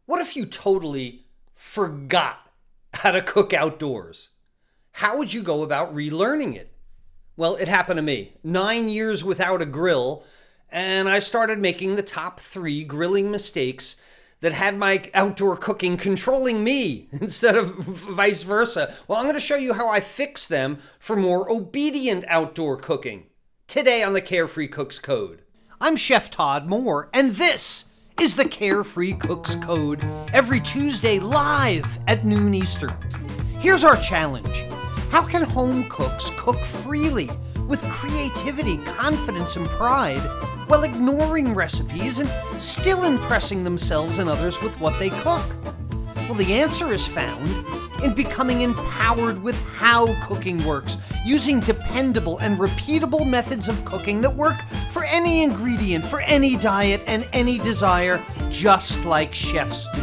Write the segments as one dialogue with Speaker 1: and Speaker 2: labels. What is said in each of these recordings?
Speaker 1: What if you totally forgot how to cook outdoors? How would you go about relearning it? Well, it happened to me. 9 years without a grill, and I started making the top 3 grilling mistakes that had my outdoor cooking controlling me instead of vice versa. Well, I'm going to show you how I fix them for more obedient outdoor cooking today on the Carefree Cooks Code. I'm Chef Todd Mohr, and this is the Carefree Cooks Code, every Tuesday live at noon Eastern. Here's our challenge. How can home cooks cook freely with creativity, confidence, and pride while ignoring recipes and still impressing themselves and others with what they cook? Well, the answer is found in becoming empowered with how cooking works, using dependable and repeatable methods of cooking that work for any ingredient, for any diet, and any desire, just like chefs do.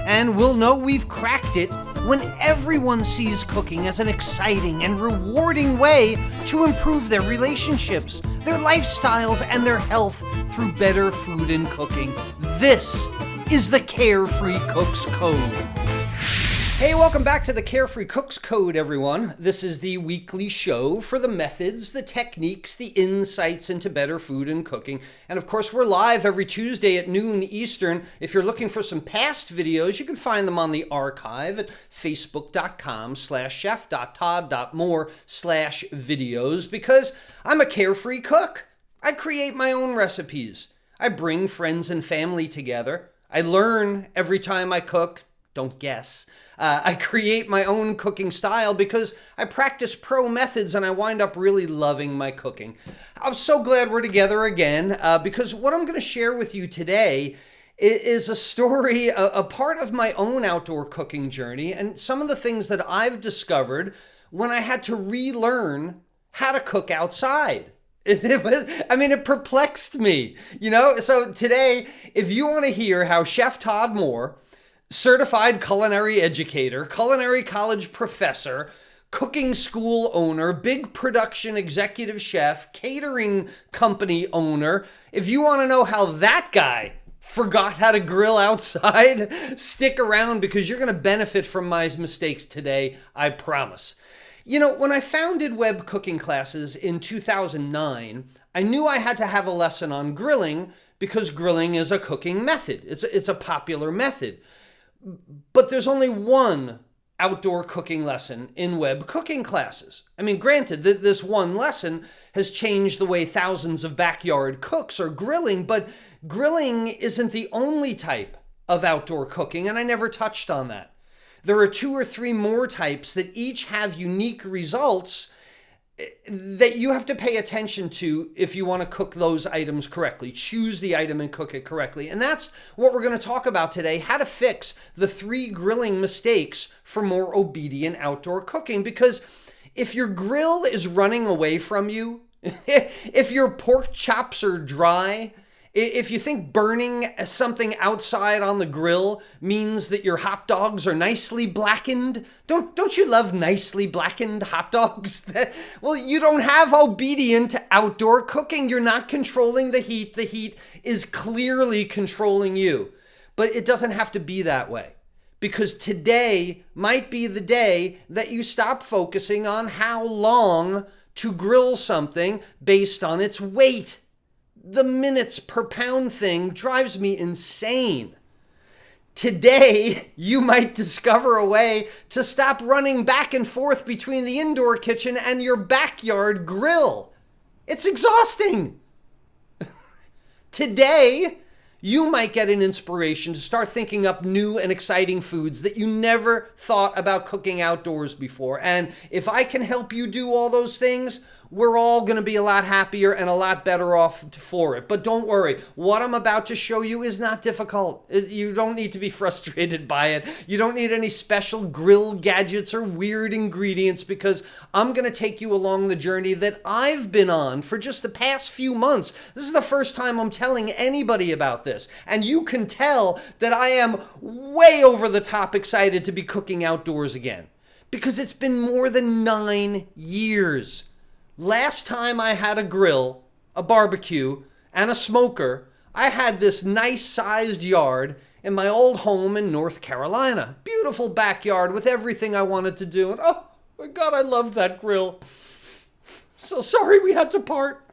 Speaker 1: And we'll know we've cracked it when everyone sees cooking as an exciting and rewarding way to improve their relationships, their lifestyles, and their health through better food and cooking. This is the Carefree Cooks Code. Hey, welcome back to the Carefree Cooks Code, everyone. This is the weekly show for the methods, the techniques, the insights into better food and cooking. And of course, we're live every Tuesday at noon Eastern. If you're looking for some past videos, you can find them on the archive at facebook.com/chef.todd.mohr/videos, because I'm a carefree cook. I create my own recipes. I bring friends and family together. I learn every time I cook. Don't guess. I create my own cooking style because I practice pro methods and I wind up really loving my cooking. I'm so glad we're together again because what I'm going to share with you today is a story, a part of my own outdoor cooking journey, and some of the things that I've discovered when I had to relearn how to cook outside. It perplexed me, So today, if you want to hear how Chef Todd Mohr, certified culinary educator, culinary college professor, cooking school owner, big production executive chef, catering company owner, if you want to know how that guy forgot how to grill outside, stick around because you're going to benefit from my mistakes today, I promise. When I founded WebCookingClasses in 2009, I knew I had to have a lesson on grilling because grilling is a cooking method. It's a popular method. But there's only one outdoor cooking lesson in WebCookingClasses. Granted, this one lesson has changed the way thousands of backyard cooks are grilling, but grilling isn't the only type of outdoor cooking, and I never touched on that. There are 2 or 3 more types that each have unique results that you have to pay attention to if you want to cook those items correctly. Choose the item and cook it correctly. And that's what we're going to talk about today, how to fix the 3 grilling mistakes for more obedient outdoor cooking. Because if your grill is running away from you, if your pork chops are dry, if you think burning something outside on the grill means that your hot dogs are nicely blackened, don't you love nicely blackened hot dogs? Well, you don't have obedient outdoor cooking. You're not controlling the heat. The heat is clearly controlling you. But it doesn't have to be that way, because today might be the day that you stop focusing on how long to grill something based on its weight. The minutes per pound thing drives me insane. Today, you might discover a way to stop running back and forth between the indoor kitchen and your backyard grill. It's exhausting. Today, you might get an inspiration to start thinking up new and exciting foods that you never thought about cooking outdoors before. And if I can help you do all those things, we're all going to be a lot happier and a lot better off for it. But don't worry, what I'm about to show you is not difficult. You don't need to be frustrated by it. You don't need any special grill gadgets or weird ingredients, because I'm going to take you along the journey that I've been on for just the past few months. This is the first time I'm telling anybody about this. And you can tell that I am way over the top excited to be cooking outdoors again, because it's been more than 9 years. Last time I had a grill, a barbecue, and a smoker, I had this nice sized yard in my old home in North Carolina. Beautiful backyard with everything I wanted to do. And oh my God, I loved that grill. So sorry we had to part.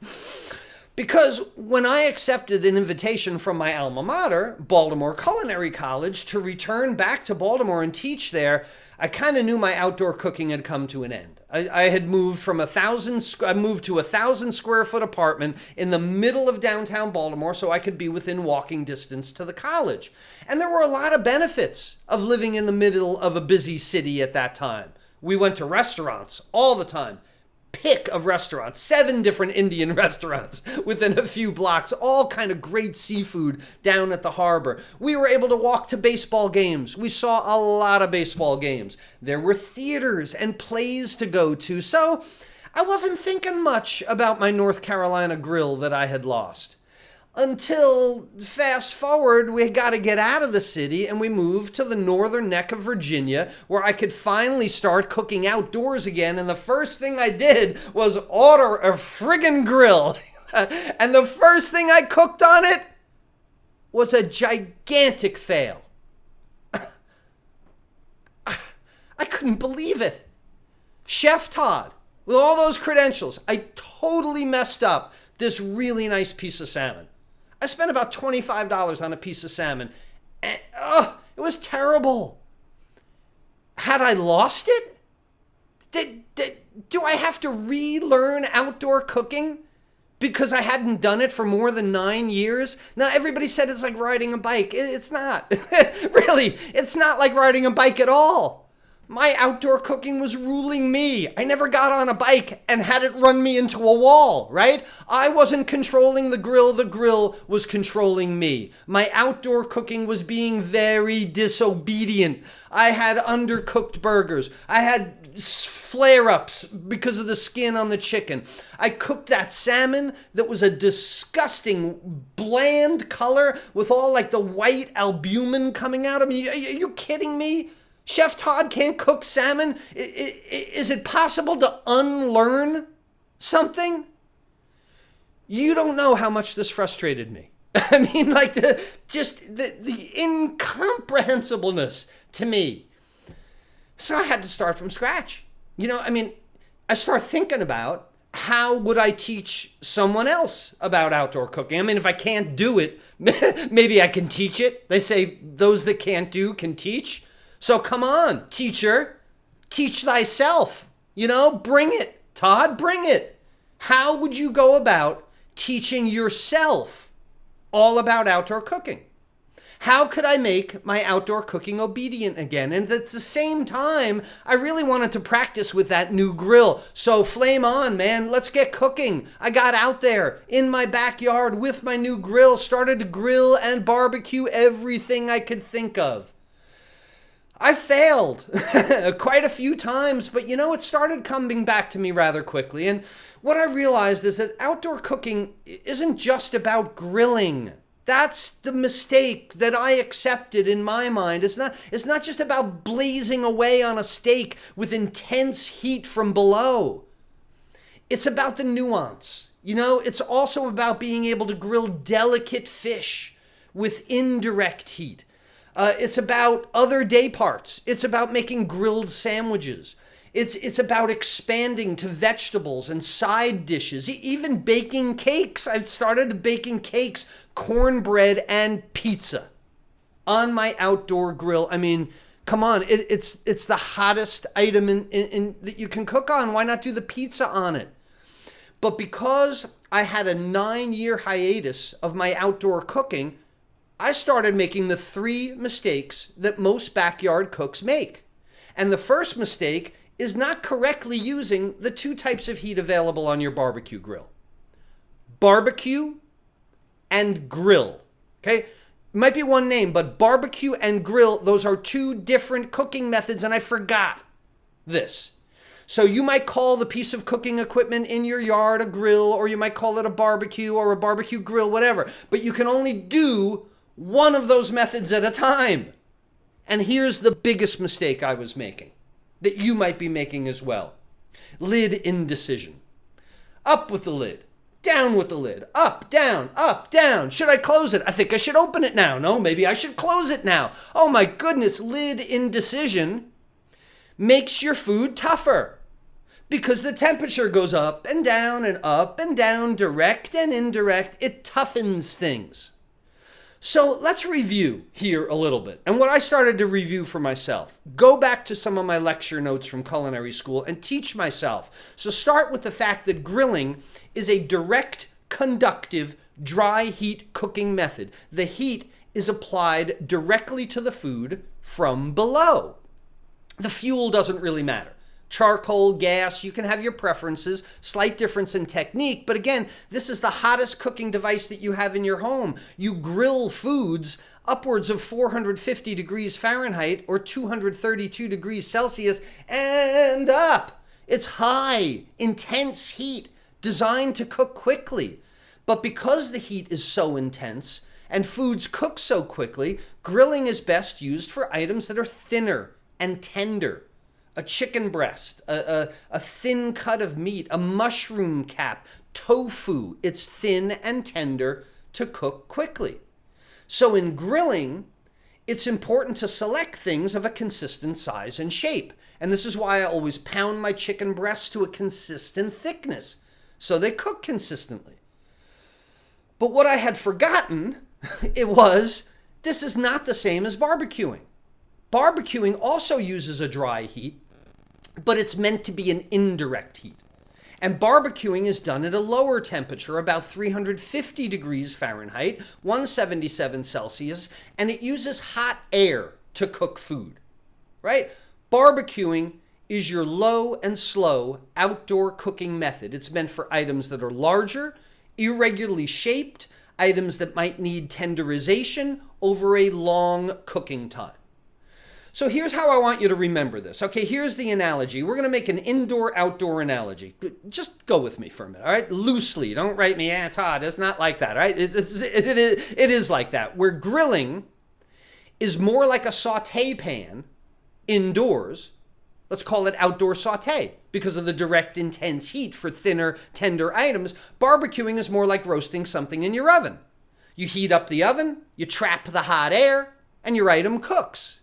Speaker 1: Because when I accepted an invitation from my alma mater, Baltimore Culinary College, to return back to Baltimore and teach there, I kind of knew my outdoor cooking had come to an end. I had moved from I moved to a 1,000 square foot apartment in the middle of downtown Baltimore so I could be within walking distance to the college. And there were a lot of benefits of living in the middle of a busy city at that time. We went to restaurants all the time. Pick of restaurants, 7 different Indian restaurants within a few blocks, all kind of great seafood down at the harbor. We were able to walk to baseball games. We saw a lot of baseball games. There were theaters and plays to go to. So I wasn't thinking much about my North Carolina grill that I had lost. Until, fast forward, we got to get out of the city and we moved to the northern neck of Virginia where I could finally start cooking outdoors again. And the first thing I did was order a friggin' grill. And the first thing I cooked on it was a gigantic fail. I couldn't believe it. Chef Todd, with all those credentials, I totally messed up this really nice piece of salmon. I spent about $25 on a piece of salmon. And, it was terrible. Had I lost it? Do I have to relearn outdoor cooking because I hadn't done it for more than 9 years? Now, everybody said it's like riding a bike. It's not. Really, it's not like riding a bike at all. My outdoor cooking was ruling me. I never got on a bike and had it run me into a wall, right? I wasn't controlling the grill was controlling me. My outdoor cooking was being very disobedient. I had undercooked burgers. I had flare-ups because of the skin on the chicken. I cooked that salmon that was a disgusting bland color with all like the white albumin coming out of me. Are you kidding me? Chef Todd can't cook salmon? Is it possible to unlearn something? You don't know how much this frustrated me. I mean, like the incomprehensibleness to me. So I had to start from scratch. I start thinking about how would I teach someone else about outdoor cooking? I mean, if I can't do it, maybe I can teach it. They say those that can't do can teach. So come on, teacher, teach thyself. Bring it. Todd, bring it. How would you go about teaching yourself all about outdoor cooking? How could I make my outdoor cooking obedient again? And at the same time, I really wanted to practice with that new grill. So flame on, man. Let's get cooking. I got out there in my backyard with my new grill, started to grill and barbecue everything I could think of. I failed quite a few times, but it started coming back to me rather quickly. And what I realized is that outdoor cooking isn't just about grilling. That's the mistake that I accepted in my mind. It's not just about blazing away on a steak with intense heat from below. It's about the nuance. It's also about being able to grill delicate fish with indirect heat. It's about other day parts. It's about making grilled sandwiches. It's about expanding to vegetables and side dishes, even baking cakes. I've started baking cakes, cornbread, and pizza on my outdoor grill. I mean, come on, it's the hottest item in that you can cook on. Why not do the pizza on it? But because I had a 9-year hiatus of my outdoor cooking, I started making the 3 mistakes that most backyard cooks make. And the first mistake is not correctly using the 2 types of heat available on your barbecue grill. Barbecue and grill. Okay? Might be one name, but barbecue and grill, those are 2 different cooking methods, and I forgot this. So you might call the piece of cooking equipment in your yard a grill, or you might call it a barbecue or a barbecue grill, whatever. But you can only do one of those methods at a time. And here's the biggest mistake I was making, that you might be making as well. Lid indecision. Up with the lid. Down with the lid. Up, down, up, down. Should I close it? I think I should open it now. No, maybe I should close it now. Oh my goodness, lid indecision makes your food tougher because the temperature goes up and down, direct and indirect. It toughens things. So let's review here a little bit. And what I started to review for myself, go back to some of my lecture notes from culinary school and teach myself. So start with the fact that grilling is a direct, conductive, dry heat cooking method. The heat is applied directly to the food from below. The fuel doesn't really matter. Charcoal, gas, you can have your preferences, slight difference in technique, but again, this is the hottest cooking device that you have in your home. You grill foods upwards of 450 degrees Fahrenheit or 232 degrees Celsius and up. It's high, intense heat designed to cook quickly. But because the heat is so intense and foods cook so quickly, grilling is best used for items that are thinner and tender. A chicken breast, a thin cut of meat, a mushroom cap, tofu. It's thin and tender to cook quickly. So in grilling, it's important to select things of a consistent size and shape. And this is why I always pound my chicken breasts to a consistent thickness so they cook consistently. But what I had forgotten, this is not the same as barbecuing. Barbecuing also uses a dry heat, but it's meant to be an indirect heat. And barbecuing is done at a lower temperature, about 350 degrees Fahrenheit, 177 Celsius, and it uses hot air to cook food, right? Barbecuing is your low and slow outdoor cooking method. It's meant for items that are larger, irregularly shaped, items that might need tenderization over a long cooking time. So here's how I want you to remember this. Okay, here's the analogy. We're going to make an indoor-outdoor analogy. Just go with me for a minute, all right? Loosely. Don't write me, Todd, it's not like that, all right? It is like that. Where grilling is more like a saute pan indoors. Let's call it outdoor saute because of the direct, intense heat for thinner, tender items. Barbecuing is more like roasting something in your oven. You heat up the oven, you trap the hot air, and your item cooks.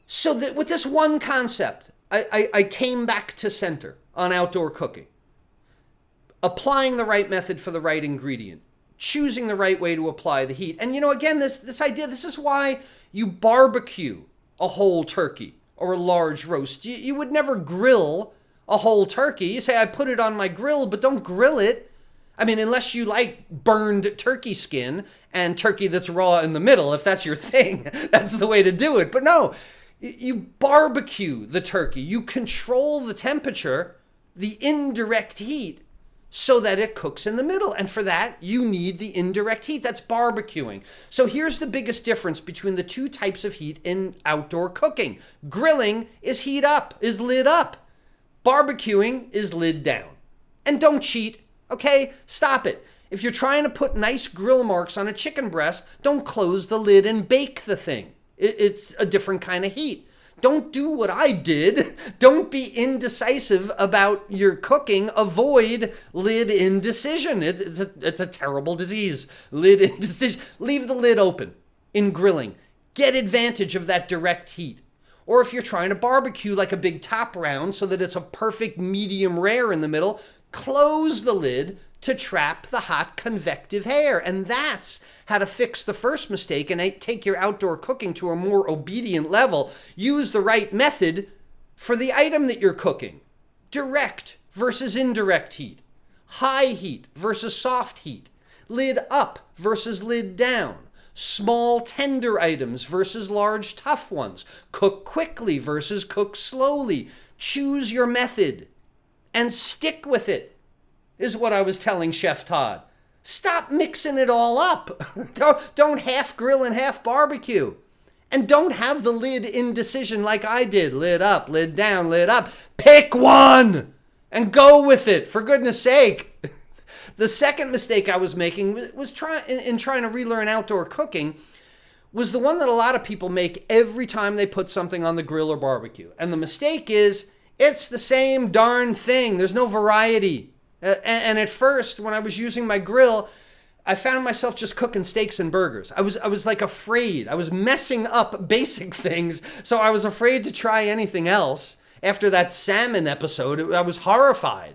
Speaker 1: So that with this one concept, I came back to center on outdoor cooking. Applying the right method for the right ingredient. Choosing the right way to apply the heat. And again, this idea, this is why you barbecue a whole turkey or a large roast. You would never grill a whole turkey. You say, I put it on my grill, but don't grill it. I mean, unless you like burned turkey skin and turkey that's raw in the middle, if that's your thing, that's the way to do it. But no. You barbecue the turkey. You control the temperature, the indirect heat, so that it cooks in the middle. And for that, you need the indirect heat. That's barbecuing. So here's the biggest difference between the two types of heat in outdoor cooking. Grilling is heat up, is lid up. Barbecuing is lid down. And don't cheat, okay? Stop it. If you're trying to put nice grill marks on a chicken breast, don't close the lid and bake the thing. It's a different kind of heat. Don't do what I did. Don't be indecisive about your cooking. Avoid lid indecision. It's a terrible disease. Lid indecision. Leave the lid open in grilling. Get advantage of that direct heat. Or if you're trying to barbecue like a big top round so that it's a perfect medium rare in the middle, close the lid to trap the hot convective air. And that's how to fix the first mistake and take your outdoor cooking to a more obedient level. Use the right method for the item that you're cooking. Direct versus indirect heat. High heat versus soft heat. Lid up versus lid down. Small tender items versus large tough ones. Cook quickly versus cook slowly. Choose your method and stick with it. Is what I was telling Chef Todd. Stop mixing it all up. Don't half grill and half barbecue. And don't have the lid indecision like I did. Lid up, lid down, lid up. Pick one and go with it, for goodness sake. The second mistake I was making was trying to relearn outdoor cooking was the one that a lot of people make every time they put something on the grill or barbecue. And the mistake is, it's the same darn thing. There's no variety. And at first, when I was using my grill, I found myself just cooking steaks and burgers. I was like afraid. I was messing up basic things, so I was afraid to try anything else. After that salmon episode, I was horrified.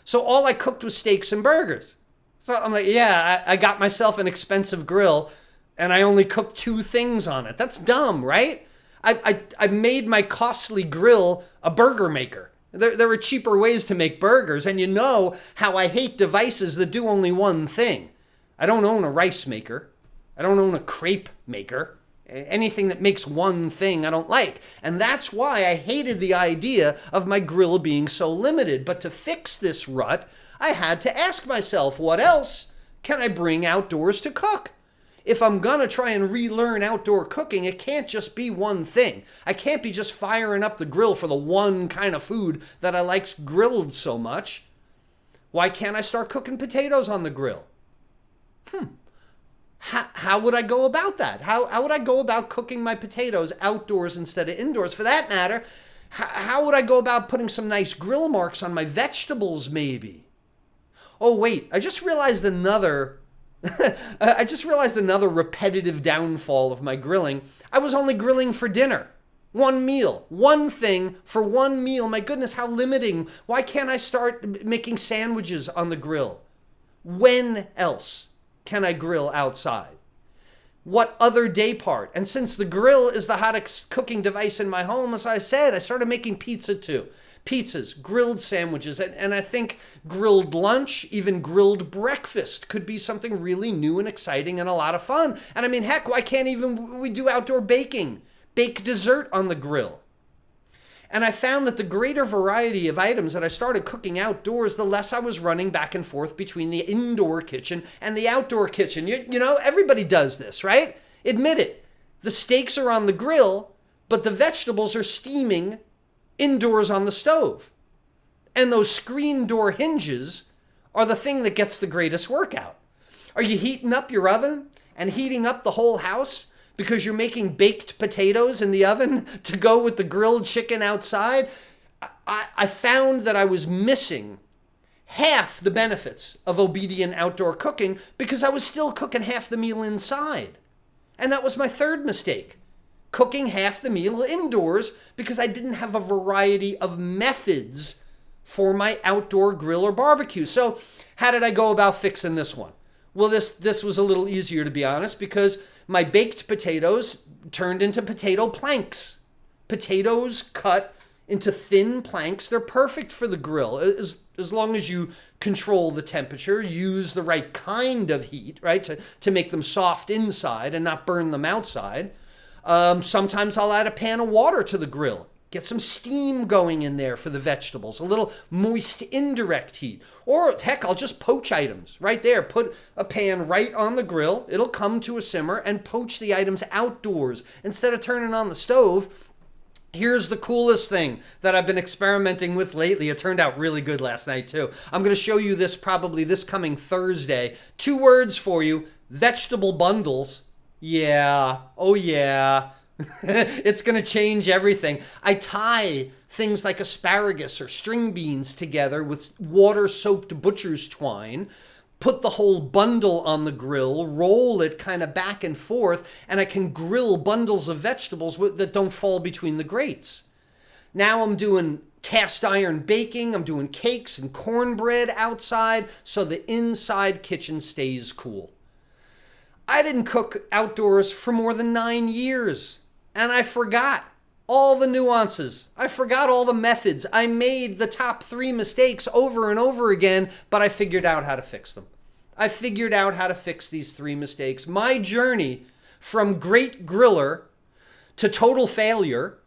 Speaker 1: So all I cooked was steaks and burgers. So I'm like, yeah, I got myself an expensive grill, and I only cooked 2 things on it. That's dumb, right? I made my costly grill a burger maker. There are cheaper ways to make burgers, and you know how I hate devices that do only one thing. I don't own a rice maker. I don't own a crepe maker. Anything that makes one thing I don't like. And that's why I hated the idea of my grill being so limited. But to fix this rut, I had to ask myself, what else can I bring outdoors to cook? If I'm gonna try and relearn outdoor cooking, it can't just be one thing. I can't be just firing up the grill for the one kind of food that I like grilled so much. Why can't I start cooking potatoes on the grill? How would I go about that? How would I go about cooking my potatoes outdoors instead of indoors? For that matter, how would I go about putting some nice grill marks on my vegetables maybe? Oh wait, I just realized another repetitive downfall of my grilling. I was only grilling for dinner. One meal, one thing for one meal. My goodness, how limiting. Why can't I start making sandwiches on the grill? When else can I grill outside? What other day part? And since the grill is the hottest cooking device in my home, as I said, I started making pizza too. Pizzas, grilled sandwiches, and I think grilled lunch, even grilled breakfast could be something really new and exciting and a lot of fun. And I mean, heck, why can't we do outdoor baking? Bake dessert on the grill. And I found that the greater variety of items that I started cooking outdoors, the less I was running back and forth between the indoor kitchen and the outdoor kitchen. You know, everybody does this, right? Admit it. The steaks are on the grill, but the vegetables are steaming indoors on the stove. And those screen door hinges are the thing that gets the greatest workout. Are you heating up your oven and heating up the whole house because you're making baked potatoes in the oven to go with the grilled chicken outside? I found that I was missing half the benefits of obedient outdoor cooking because I was still cooking half the meal inside. And that was my third mistake. Cooking half the meal indoors because I didn't have a variety of methods for my outdoor grill or barbecue. So how did I go about fixing this one? Well, this was a little easier, to be honest, because my baked potatoes turned into potato planks. Potatoes cut into thin planks. They're perfect for the grill as long as you control the temperature, use the right kind of heat, right, to make them soft inside and not burn them outside. Sometimes I'll add a pan of water to the grill. Get some steam going in there for the vegetables, a little moist indirect heat. Or heck, I'll just poach items right there. Put a pan right on the grill. It'll come to a simmer and poach the items outdoors instead of turning on the stove. Here's the coolest thing that I've been experimenting with lately. It turned out really good last night too. I'm going to show you this probably this coming Thursday. 2 words for you: vegetable bundles. Yeah. Oh yeah. It's going to change everything. I tie things like asparagus or string beans together with water-soaked butcher's twine, put the whole bundle on the grill, roll it kind of back and forth, and I can grill bundles of vegetables that don't fall between the grates. Now I'm doing cast iron baking. I'm doing cakes and cornbread outside so the inside kitchen stays cool. I didn't cook outdoors for more than 9 years. And I forgot all the nuances. I forgot all the methods. I made the top 3 mistakes over and over again, but I figured out how to fix them. I figured out how to fix these 3 mistakes. My journey from great griller to total failure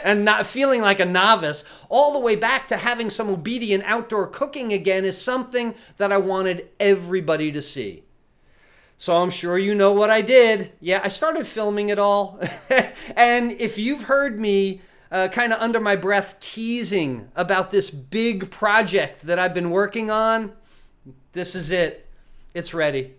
Speaker 1: and not feeling like a novice, all the way back to having some obedient outdoor cooking again, is something that I wanted everybody to see. So I'm sure you know what I did. Yeah, I started filming it all. And if you've heard me kind of under my breath teasing about this big project that I've been working on, this is it. It's ready.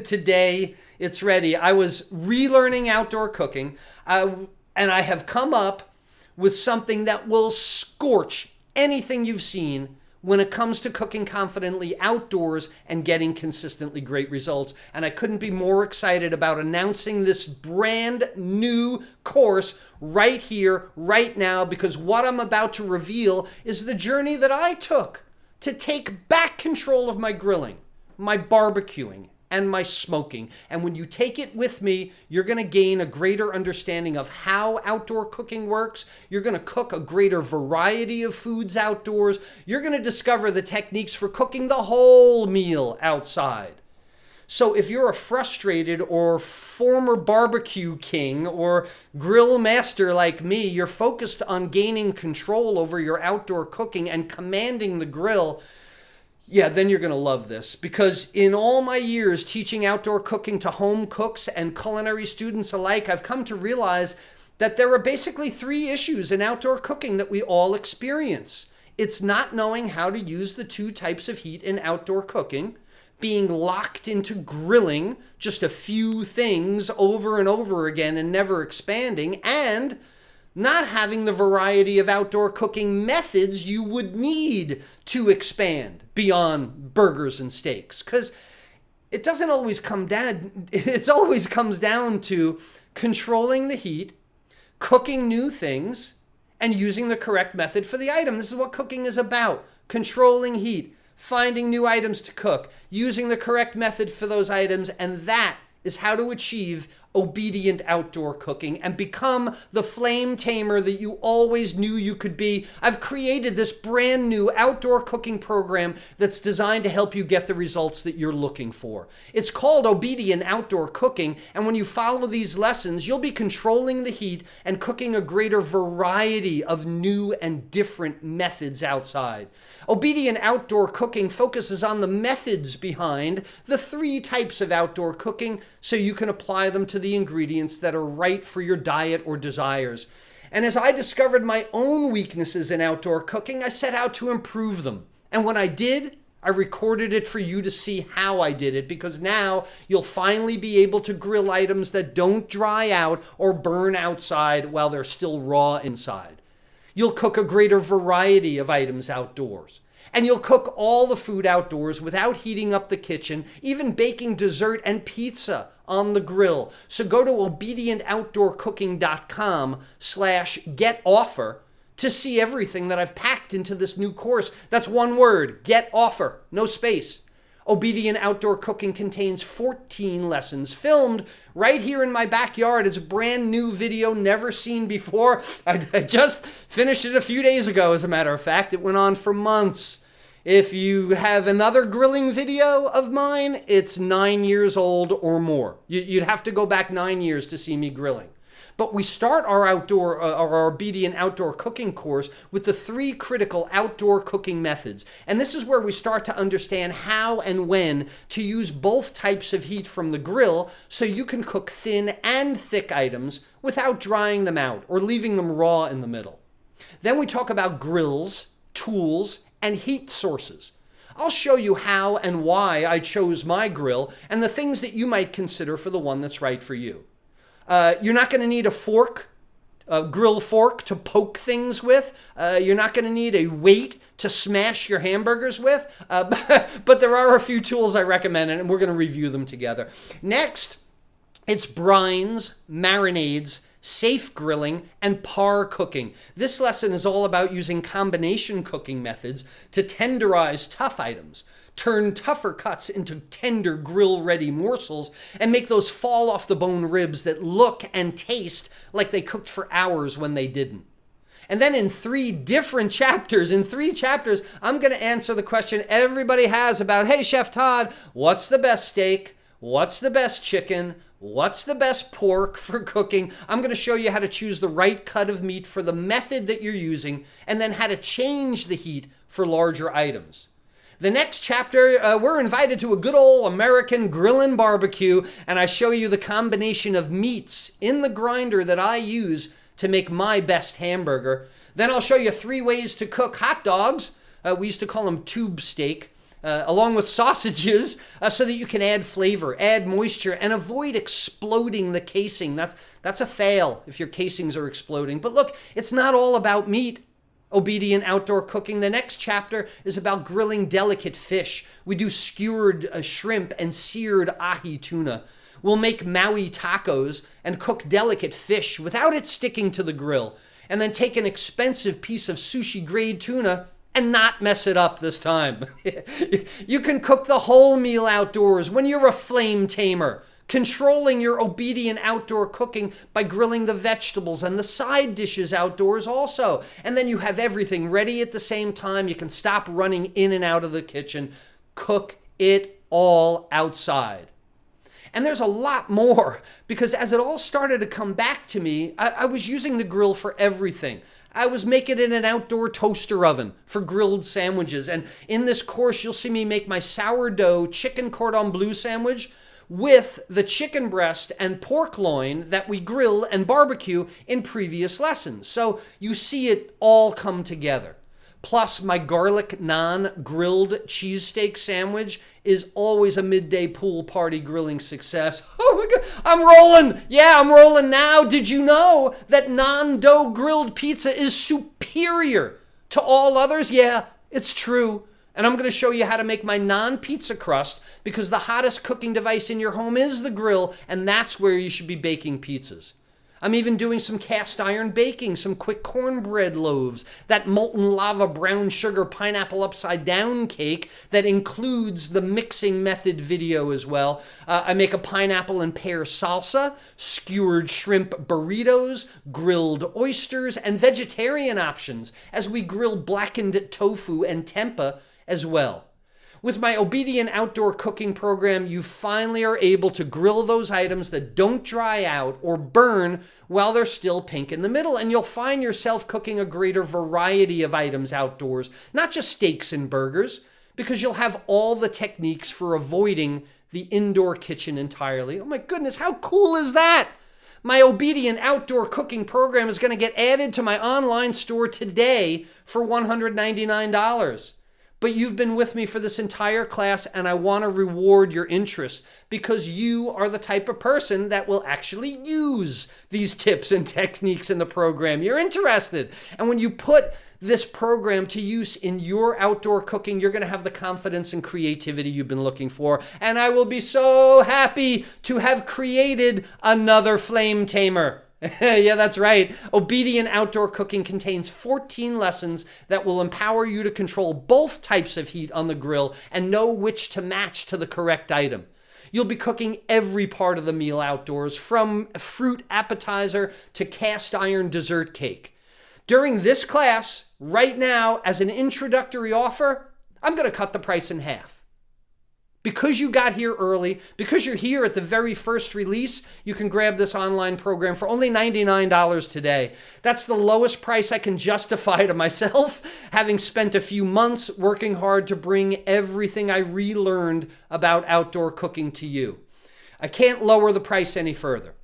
Speaker 1: Today, it's ready. I was relearning outdoor cooking, and I have come up with something that will scorch anything you've seen when it comes to cooking confidently outdoors and getting consistently great results. And I couldn't be more excited about announcing this brand new course right here, right now, because what I'm about to reveal is the journey that I took to take back control of my grilling, my barbecuing, and my smoking. And when you take it with me, you're going to gain a greater understanding of how outdoor cooking works. You're going to cook a greater variety of foods outdoors. You're going to discover the techniques for cooking the whole meal outside. So if you're a frustrated or former barbecue king or grill master like me, you're focused on gaining control over your outdoor cooking and commanding the grill, yeah, then you're going to love this, because in all my years teaching outdoor cooking to home cooks and culinary students alike, I've come to realize that there are basically 3 issues in outdoor cooking that we all experience. It's not knowing how to use the 2 types of heat in outdoor cooking, being locked into grilling just a few things over and over again and never expanding, and not having the variety of outdoor cooking methods you would need to expand beyond burgers and steaks. Because it doesn't always come down, it always comes down to controlling the heat, cooking new things, and using the correct method for the item. This is what cooking is about: controlling heat, finding new items to cook, using the correct method for those items, and that is how to achieve obedient outdoor cooking and become the flame tamer that you always knew you could be. I've created this brand new outdoor cooking program that's designed to help you get the results that you're looking for. It's called Obedient Outdoor Cooking, and when you follow these lessons, you'll be controlling the heat and cooking a greater variety of new and different methods outside. Obedient Outdoor Cooking focuses on the methods behind the 3 types of outdoor cooking so you can apply them to the ingredients that are right for your diet or desires. And as I discovered my own weaknesses in outdoor cooking, I set out to improve them. And when I did, I recorded it for you to see how I did it, because now you'll finally be able to grill items that don't dry out or burn outside while they're still raw inside. You'll cook a greater variety of items outdoors. And you'll cook all the food outdoors without heating up the kitchen, even baking dessert and pizza on the grill. So go to obedientoutdoorcooking.com/get-offer to see everything that I've packed into this new course. That's one word: get offer, no space. Obedient Outdoor Cooking contains 14 lessons filmed right here in my backyard. It's a brand new video, never seen before. I just finished it a few days ago, as a matter of fact. It went on for months. If you have another grilling video of mine, it's 9 years old or more. You'd have to go back 9 years to see me grilling. But we start our Obedient Outdoor Cooking course with the 3 critical outdoor cooking methods. And this is where we start to understand how and when to use both types of heat from the grill so you can cook thin and thick items without drying them out or leaving them raw in the middle. Then we talk about grills, tools, and heat sources. I'll show you how and why I chose my grill and the things that you might consider for the one that's right for you. You're not going to need a grill fork to poke things with. You're not going to need a weight to smash your hamburgers with. But there are a few tools I recommend, and we're going to review them together. Next, it's brines, marinades, safe grilling, and par cooking. This lesson is all about using combination cooking methods to tenderize tough items, turn tougher cuts into tender grill-ready morsels, and make those fall-off-the-bone ribs that look and taste like they cooked for hours when they didn't. And then in 3 chapters, I'm going to answer the question everybody has about, hey, Chef Todd, what's the best steak? What's the best chicken? What's the best pork for cooking? I'm going to show you how to choose the right cut of meat for the method that you're using, and then how to change the heat for larger items. The next chapter, we're invited to a good old American grillin' barbecue, and I show you the combination of meats in the grinder that I use to make my best hamburger. Then I'll show you 3 ways to cook hot dogs. We used to call them tube steak. Along with sausages, so that you can add flavor, add moisture, and avoid exploding the casing. That's a fail if your casings are exploding. But look, it's not all about meat. Obedient Outdoor Cooking. The next chapter is about grilling delicate fish. We do skewered shrimp and seared ahi tuna. We'll make Maui tacos and cook delicate fish without it sticking to the grill, and then take an expensive piece of sushi grade tuna and not mess it up this time. You can cook the whole meal outdoors when you're a flame tamer, controlling your obedient outdoor cooking by grilling the vegetables and the side dishes outdoors also. And then you have everything ready at the same time. You can stop running in and out of the kitchen. Cook it all outside. And there's a lot more, because as it all started to come back to me, I was using the grill for everything. I was making it in an outdoor toaster oven for grilled sandwiches. And in this course, you'll see me make my sourdough chicken cordon bleu sandwich with the chicken breast and pork loin that we grill and barbecue in previous lessons. So you see it all come together. Plus, my garlic naan grilled cheesesteak sandwich is always a midday pool party grilling success. Oh my God, I'm rolling. Yeah, I'm rolling now. Did you know that naan dough grilled pizza is superior to all others? Yeah, it's true. And I'm going to show you how to make my naan pizza crust, because the hottest cooking device in your home is the grill, and that's where you should be baking pizzas. I'm even doing some cast iron baking, some quick cornbread loaves, that molten lava brown sugar pineapple upside down cake that includes the mixing method video as well. I make a pineapple and pear salsa, skewered shrimp burritos, grilled oysters, and vegetarian options as we grill blackened tofu and tempeh as well. With my Obedient Outdoor Cooking program, you finally are able to grill those items that don't dry out or burn while they're still pink in the middle, and you'll find yourself cooking a greater variety of items outdoors, not just steaks and burgers, because you'll have all the techniques for avoiding the indoor kitchen entirely. Oh my goodness, how cool is that? My Obedient Outdoor Cooking program is going to get added to my online store today for $199. But you've been with me for this entire class, and I want to reward your interest, because you are the type of person that will actually use these tips and techniques in the program. You're interested. And when you put this program to use in your outdoor cooking, you're going to have the confidence and creativity you've been looking for. And I will be so happy to have created another flame tamer. Yeah, that's right. Obedient Outdoor Cooking contains 14 lessons that will empower you to control both types of heat on the grill and know which to match to the correct item. You'll be cooking every part of the meal outdoors, from fruit appetizer to cast iron dessert cake. During this class, right now, as an introductory offer, I'm going to cut the price in half. Because you got here early, because you're here at the very first release, you can grab this online program for only $99 today. That's the lowest price I can justify to myself, having spent a few months working hard to bring everything I relearned about outdoor cooking to you. I can't lower the price any further,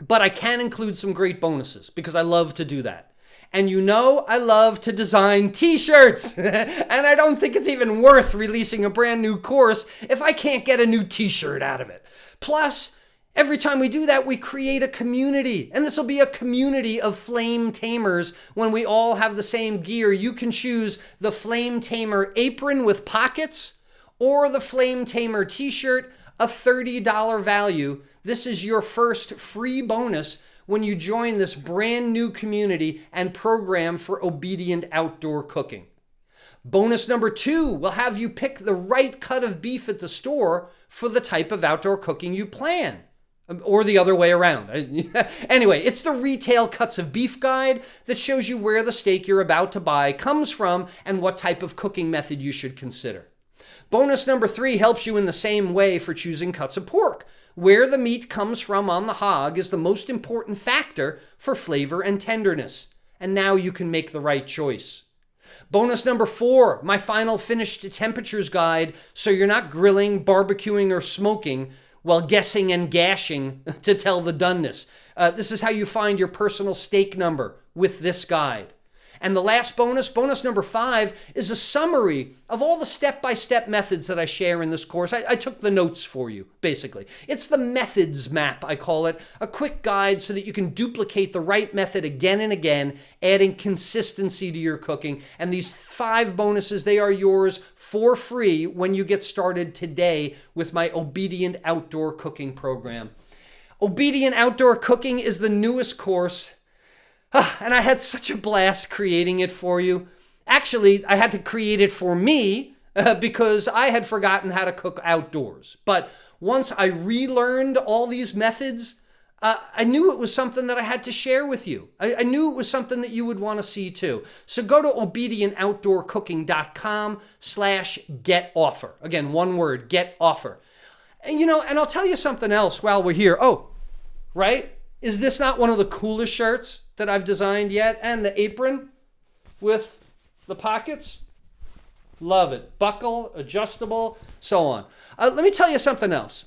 Speaker 1: but I can include some great bonuses, because I love to do that. And you know I love to design t-shirts, and I don't think it's even worth releasing a brand new course if I can't get a new t-shirt out of it. Plus, every time we do that, we create a community, and this will be a community of flame tamers when we all have the same gear. You can choose the Flame Tamer apron with pockets or the Flame Tamer t-shirt, a $30 value. This is your first free bonus when you join this brand new community and program for obedient outdoor cooking. Bonus number 2 will have you pick the right cut of beef at the store for the type of outdoor cooking you plan. Or the other way around. Anyway, it's the Retail Cuts of Beef Guide that shows you where the steak you're about to buy comes from and what type of cooking method you should consider. Bonus number 3 helps you in the same way for choosing cuts of pork. Where the meat comes from on the hog is the most important factor for flavor and tenderness. And now you can make the right choice. Bonus number 4, my final finished temperatures guide, so you're not grilling, barbecuing, or smoking while guessing and gashing to tell the doneness. This is how you find your personal steak number with this guide. And the last bonus, bonus number 5, is a summary of all the step-by-step methods that I share in this course. I took the notes for you, basically. It's the methods map, I call it, a quick guide so that you can duplicate the right method again and again, adding consistency to your cooking. And these 5 bonuses, they are yours for free when you get started today with my Obedient Outdoor Cooking program. Obedient Outdoor Cooking is the newest course. And I had such a blast creating it for you. Actually, I had to create it for me because I had forgotten how to cook outdoors. But once I relearned all these methods, I knew it was something that I had to share with you. I knew it was something that you would want to see too. So go to obedientoutdoorcooking.com/get offer. Again, one word, get offer. And and I'll tell you something else while we're here. Oh, right? Is this not one of the coolest shirts that I've designed yet? And the apron with the pockets. Love it. Buckle, adjustable, so on. Let me tell you something else.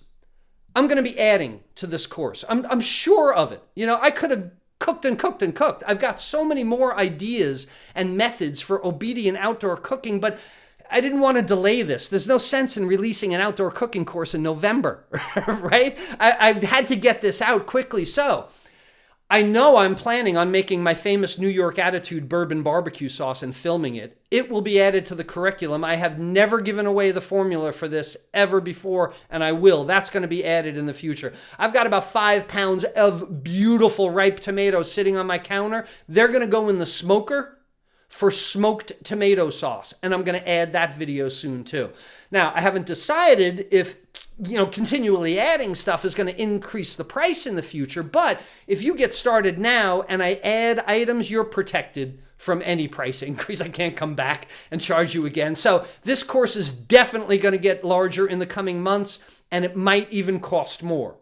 Speaker 1: I'm going to be adding to this course. I'm sure of it. I could have cooked and cooked and cooked. I've got so many more ideas and methods for obedient outdoor cooking, but I didn't want to delay this. There's no sense in releasing an outdoor cooking course in November, right? I had to get this out quickly. So I know I'm planning on making my famous New York Attitude bourbon barbecue sauce and filming it. It will be added to the curriculum. I have never given away the formula for this ever before, and I will. That's going to be added in the future. I've got about 5 pounds of beautiful ripe tomatoes sitting on my counter. They're going to go in the smoker for smoked tomato sauce, and I'm going to add that video soon too. Now, I haven't decided if continually adding stuff is going to increase the price in the future, but if you get started now and I add items, you're protected from any price increase. I can't come back and charge you again. So this course is definitely going to get larger in the coming months, and it might even cost more.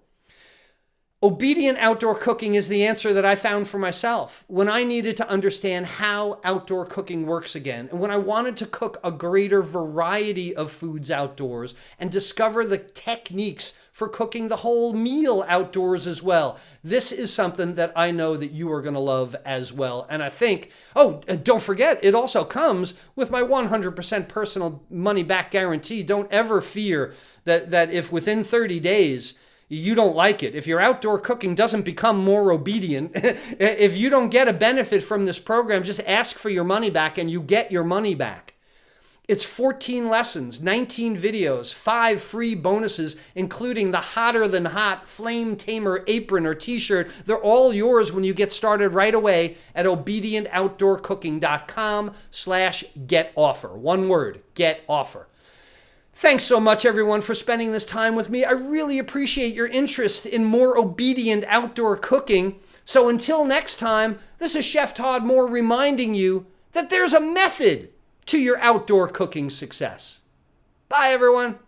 Speaker 1: Obedient outdoor cooking is the answer that I found for myself when I needed to understand how outdoor cooking works again, and when I wanted to cook a greater variety of foods outdoors and discover the techniques for cooking the whole meal outdoors as well. This is something that I know that you are going to love as well. And I think, don't forget, it also comes with my 100% personal money back guarantee. Don't ever fear that if within 30 days, you don't like it, if your outdoor cooking doesn't become more obedient, if you don't get a benefit from this program, just ask for your money back and you get your money back. It's 14 lessons, 19 videos, 5 free bonuses, including the hotter than hot Flame Tamer apron or t-shirt. They're all yours when you get started right away at obedientoutdoorcooking.com/get offer. One word, get offer. Thanks so much, everyone, for spending this time with me. I really appreciate your interest in more obedient outdoor cooking. So until next time, this is Chef Todd Mohr reminding you that there's a method to your outdoor cooking success. Bye, everyone.